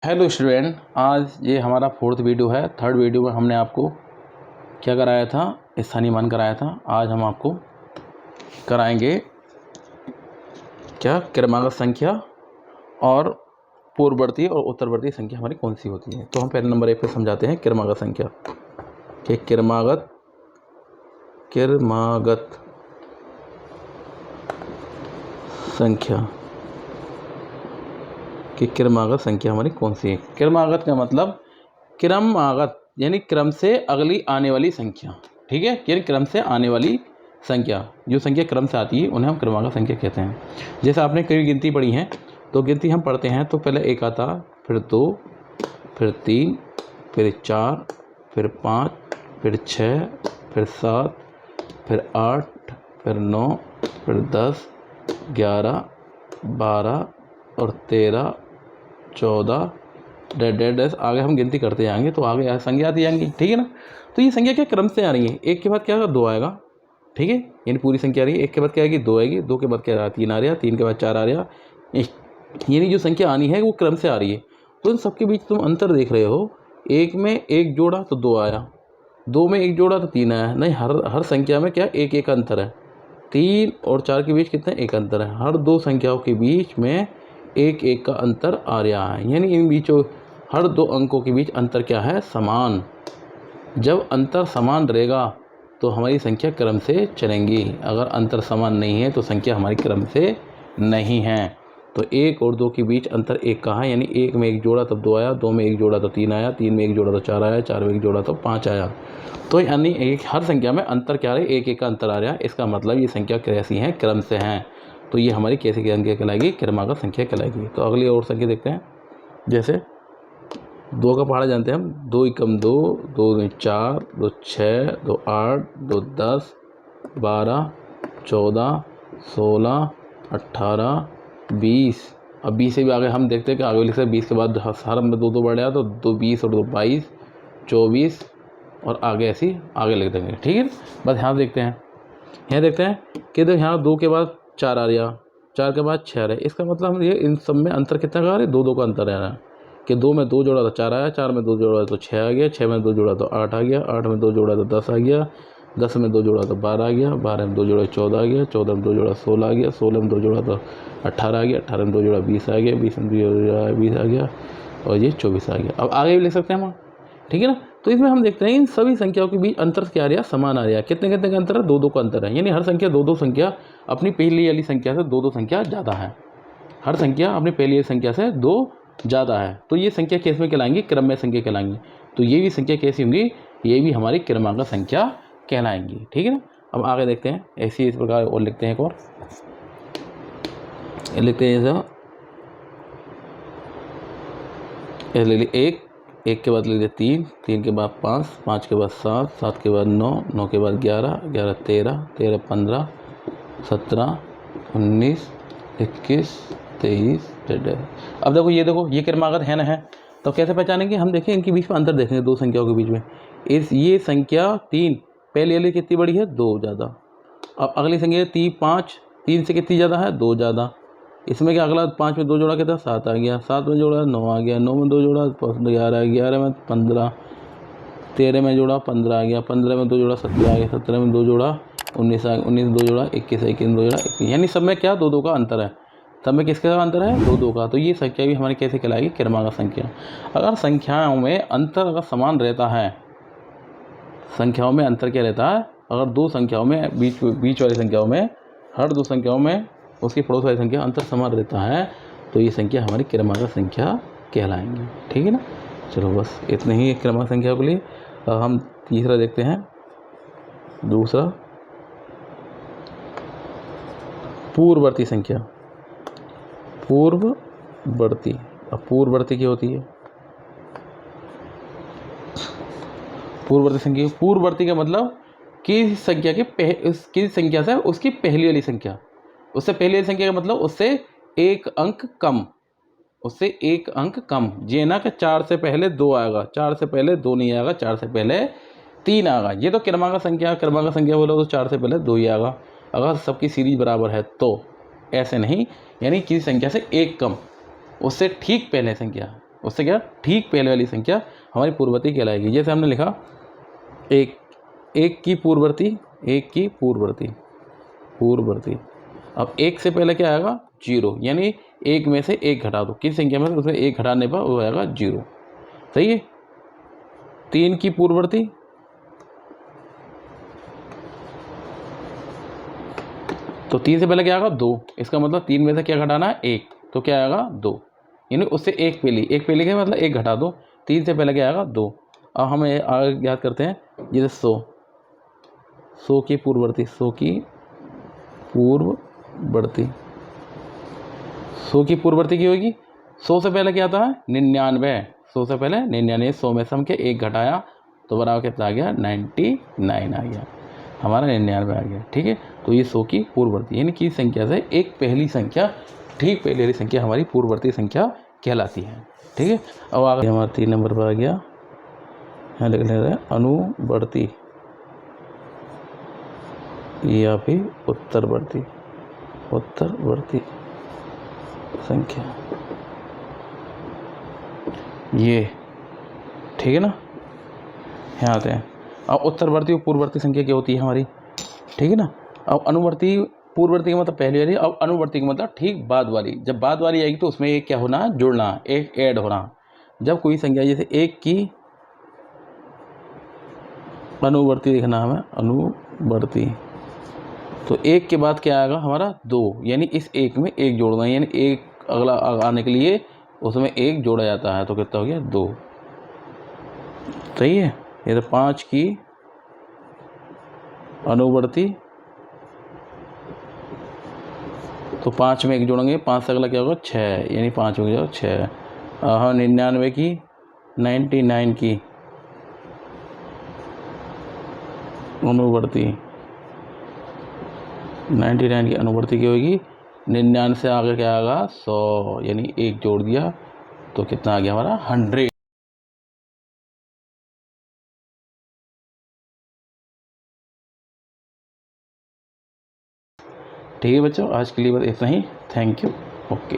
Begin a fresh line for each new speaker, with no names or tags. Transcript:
Hello student, आज ये हमारा फोर्थ वीडियो है। थर्ड वीडियो में हमने आपको क्या कराया था, स्थानीय मान कराया था। आज हम आपको कराएंगे क्या, क्रमागत संख्या और पूर्ववर्ती और उत्तरवर्ती संख्या हमारी कौन सी होती है। तो हम पहले नंबर 1 पे समझाते हैं क्रमागत संख्या कि क्रमागत संख्या कि क्रमागत संख्या हमारी कौन सी है। क्रमागत का मतलब क्रमागत यानी क्रम से अगली आने वाली संख्या, ठीक है। यानी क्रम से आने वाली संख्या, जो संख्या क्रम से आती है उन्हें हम क्रमागत संख्या कहते हैं। जैसे आपने कई गिनती पढ़ी है, तो गिनती हम पढ़ते हैं तो पहले 1 आता, फिर 2, फिर 3, फिर 4, फिर 5, फिर 6, फिर 7, फिर 8, फिर 9, फिर 10, 11, 12 और 13, 14 डैश आगे हम गिनती करते जाएंगे तो आगे संख्या आती जाएंगी, ठीक है ना। तो ये संख्या क्या क्रम से आ रही है। 1 के बाद क्या होगा, 2 आएगा, ठीक है। यानी पूरी संख्या आ रही है। 1 के बाद क्या आएगी, 2 आएगी, 2 के बाद क्या आ रहा, 3 आ रहा, 3 के बाद 4 आ रहा। यानी जो संख्या आनी है वो क्रम से आ रही है। तो इन सबके बीच तुम अंतर देख रहे हो। 1 में 1 जोड़ा तो 2 आया, 2 में 1 जोड़ा तो 3 आया। नहीं, हर संख्या में क्या 1 अंतर है। 3 और 4 के बीच कितना, 1 अंतर है। हर दो संख्याओं के बीच में 1 का अंतर आ रहा है। यानी इन बीचों हर दो अंकों के बीच अंतर क्या है, समान। जब अंतर समान रहेगा तो हमारी संख्या क्रम से चलेंगी। अगर अंतर समान नहीं है तो संख्या हमारी क्रम से नहीं है। तो 1 और 2 के बीच अंतर 1 का है। यानी 1 में 1 जोड़ा तब 2 आया, 2 में 1 जोड़ा तो 3 आया, 3 में 1 जोड़ा तो 4 आया, 4 में 1 जोड़ा तो 5 आया। तो यानी हर संख्या में अंतर क्या है, 1 का अंतर आ रहा है। इसका मतलब ये संख्या कैसी है, क्रम से हैं। तो ये हमारी कैसी संख्या कहलाएगी, क्रमागत संख्या कहलाएगी। तो अगली और संख्या देखते हैं। जैसे 2 का पहाड़ा जानते हैं हम, 2 एकम 2, 2 दूनी 4, 2 6, 2 8, 2 10, 12, 14, 16, 18, 20। अब 20 से भी आगे हम देखते हैं कि आगे लिख सकते हैं। 20 के बाद हर में 2 बढ़ गया तो 2 20 और 2 22, 24 और आगे ऐसी आगे लिख देंगे, ठीक है। बस यहाँ देखते हैं, यहाँ देखते हैं कि तो यहाँ 2 के बाद 4 आ रहा, 4 के बाद 6 आ रहा है। इसका मतलब हम ये इन सब में अंतर कितना का आ रहा है, 2 का अंतर आ रहा है। कि 2 में 2 जोड़ा तो 4 आया, 4 में 2 जोड़ा तो 6 आ गया, 6 में 2 जोड़ा तो 8 आ गया, 8 में 2 जोड़ा तो 10 आ गया, 10 में 2 जोड़ा तो 12 आ गया, 12 में 2 जोड़ा 14 आ गया, 14 में 2 जोड़ा 16 आ गया, 16 में 2 जोड़ा तो 18 आ गया, 18 में 2 जोड़ा 20 आ गया, 20 में 2 जोड़ा 20 आ गया और ये 24 आ गया। अब आगे भी लिख सकते हैं हम, ठीक है ना। तो इसमें हम देखते हैं इन सभी संख्याओं के बीच अंतर क्या आ रहा है, समान आ रहा है। कितने कितने का अंतर है, 2 का अंतर है। यानी हर संख्या 2 संख्या अपनी पहली वाली संख्या से 2 संख्या ज़्यादा है। हर संख्या अपनी पहली संख्या से 2 ज़्यादा है। तो ये संख्या कैसे में कहलाएंगी, क्रम में संख्या कहलाएंगी। तो ये भी संख्या कैसी होंगी, ये भी हमारी क्रमागत संख्या कहलाएंगी, ठीक है ना। अब आगे देखते हैं, ऐसी इस प्रकार और लिखते हैं। एक और लिखते हैं जैसा, ले ली 1, 1 के बाद ले लिया 3, 3 के बाद 5, 5 के बाद 7, 7 के बाद 9, 9 के बाद 11, 11 13, 13 15, 17 19, 21 23 अब देखो, ये देखो, ये क्रमागत है ना है। तो कैसे पहचानेंगे हम, देखें इनके बीच में अंतर देखेंगे, 2 संख्याओं के बीच में। ये संख्या 3 पहले वाली कितनी बड़ी है, 2 ज़्यादा। अब अगली संख्या 3 5, 3 से कितनी ज़्यादा है, 2 ज़्यादा। इसमें क्या, अगला 5 में 2 जोड़ा कितना, 7 आ गया, 7 में जोड़ा 9 आ गया, 9 में 2 जोड़ा 11, 11 में 15, 13 में जोड़ा 15 आ गया, 15 में 2 जोड़ा 17 आ गया, 17 में 2 जोड़ा 19 आ गया, 19 में 2 जोड़ा 21, 21 में 2 जोड़ा 21। यानी सब में क्या, 2 का अंतर है। सब में किसके का अंतर है, 2 का। तो ये संख्या भी हमारी कैसे कहलाएगी, क्रमागत संख्या। अगर संख्याओं में अंतर अगर समान रहता है, संख्याओं में अंतर क्या रहता है, अगर 2 संख्याओं में बीच वाली संख्याओं में, हर 2 संख्याओं में उसकी पड़ोस वाली संख्या अंतर समान रहता है, तो ये संख्या हमारी क्रमागत संख्या कहलाएंगी, ठीक है ना। चलो बस इतने ही क्रमागत संख्या के लिए। हम तीसरा देखते हैं, दूसरा पूर्ववर्ती संख्या। पूर्ववर्ती, अब पूर्ववर्ती क्या होती है, पूर्ववर्ती संख्या, पूर्ववर्ती का मतलब किसी संख्या के किसी संख्या से उसकी पहली वाली संख्या, उससे पहली वाली संख्या का मतलब उससे 1 अंक कम, उससे 1 अंक कम। ये ना कि 4 से पहले 2 आएगा, 4 से पहले 2 नहीं आएगा, 4 से पहले 3 आएगा। ये तो क्रमागत संख्या, क्रमागत संख्या बोलो तो 4 से पहले 2 ही आएगा, अगर सबकी सीरीज बराबर है तो। ऐसे नहीं, यानी किसी संख्या से 1 कम, उससे ठीक पहले संख्या, उससे क्या ठीक पहले वाली संख्या हमारी पूर्ववर्ती कहलाएगी। जैसे हमने लिखा एक, एक की पूर्ववर्ती, एक की पूर्ववर्ती। अब एक से पहले क्या आएगा 0, यानी एक में से एक घटा दो, किस संख्या में से उसमें एक घटाने पर वो आएगा 0। सही है। 3 की पूर्ववर्ती, तो 3 से पहले क्या आएगा 2, इसका मतलब 3 में से क्या घटाना है 1, तो क्या आएगा 2, यानी उससे एक पहली का मतलब एक घटा दो, 3 से पहले क्या आएगा 2। अब हम आगे याद करते हैं, जैसे 100 की पूर्ववर्ती, 100 की पूर्ववर्ती की होगी। 100 से पहले क्या आता है 99, 100 से पहले 99, 100 में से हम क्या एक घटाया तो बराबर कितना आ गया 99 आ गया, हमारा 99 आ गया। ठीक है, तो ये 100 की पूर्ववर्ती यानी कि संख्या से एक पहली संख्या, ठीक पहली वाली संख्या हमारी पूर्ववर्ती संख्या कहलाती है। ठीक है, अब आगे हमारा 3 नंबर पर आ गया, यहाँ लिख लेते हैं अनुवर्ती या फिर उत्तरवर्ती संख्या, ये ठीक है ना। यहाँ आते हैं, अब उत्तरवर्ती और पूर्ववर्ती संख्या क्या होती है हमारी, ठीक है ना। अब अनुवर्ती, पूर्ववर्ती का मतलब पहले वाली, अब अनुवर्ती का मतलब ठीक बाद वाली। जब बाद वाली आएगी तो उसमें एक क्या होना, जुड़ना, एक ऐड होना। जब कोई संख्या जैसे एक की अनुवर्ती लिखना हमें, अनुवर्ती, तो एक के बाद क्या आएगा हमारा 2, यानी इस एक में एक जोड़ना, यानी एक अगला आने के लिए उसमें एक जोड़ा जाता है, तो कितना हो गया 2। सही है। ये तो 5 की अनुवर्ती, तो 5 में एक जोड़ेंगे, 5 से अगला क्या होगा 6, यानी 5 में जाओ 6। हाँ 99 की, 99 की अनुवर्ती, 99 की अनुवर्ती की होगी, 99 से आगे क्या आएगा 100, यानी एक जोड़ दिया तो कितना आ गया हमारा 100। ठीक है बच्चों, आज के लिए बस इतना ही। Thank you. ओके।